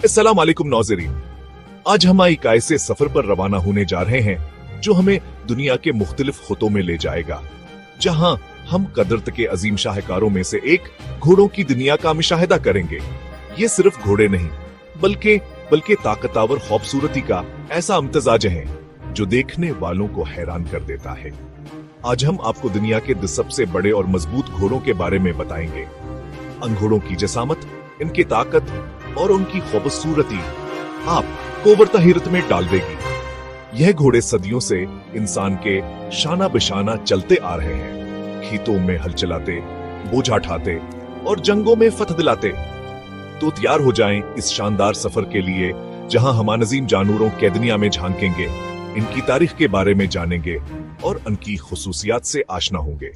अस्सलाम वालेकुम नाज़रीन। आज हम एक ऐसे सफर पर रवाना होने जा रहे हैं जो हमें दुनिया के मुख्तलिफ खुतों में ले जाएगा, जहां हम कदरत के अजीम शाहकारों में से एक घोड़ों की दुनिया का मुशाहिदा करेंगे। ये सिर्फ घोड़े नहीं बल्कि ताकतवर खूबसूरती का ऐसा इम्तिजाज है जो देखने वालों को हैरान कर देता है। आज हम आपको दुनिया के सबसे बड़े और मजबूत घोड़ों के बारे में बताएंगे। इन घोड़ों की जसामत, इनकी ताकत और उनकी खूबसूरती आपको वरता-हैरत में डाल देगी। यह घोड़े सदियों से इंसान के शाना बिशाना चलते आ रहे हैं, खेतों में हल चलाते, बोझा उठाते और जंगों में फतह दिलाते। तो तैयार हो जाएं इस शानदार सफर के लिए, जहां हम अजीम जानवरों की दुनिया में झांकेंगे, इनकी तारीख के बारे में जानेंगे और इनकी खुसूसियात से आशना होंगे।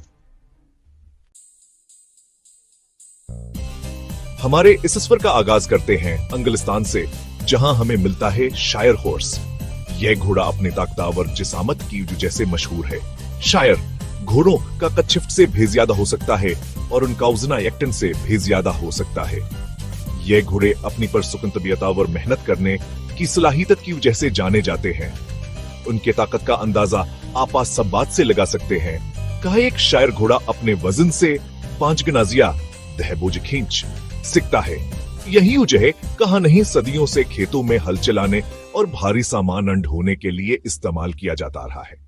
हमारे इस सफर का आगाज करते हैं इंग्लिस्तान से, जहां हमें मिलता है शायर हॉर्स। यह घोड़ा अपने ताकतवर जिसामत की वजह से मशहूर है। शायर घोड़ों का कद शिफ्ट से भी ज्यादा हो सकता है और उनका वजन एक टन से भी ज्यादा हो सकता है। यह घोड़े अपनी परसुकून तबीयत और मेहनत करने की सलाहियत की वजह से जाने जाते हैं। उनके ताकत का अंदाजा आप सब बात से लगा सकते हैं। कहा एक शायर घोड़ा अपने वजन से 5 गुना ज्यादा बोझ खींच सकता है। यही वजह है कहा नहीं सदियों से खेतों में हल चलाने और भारी सामान ढोने के लिए इस्तेमाल किया जाता रहा है।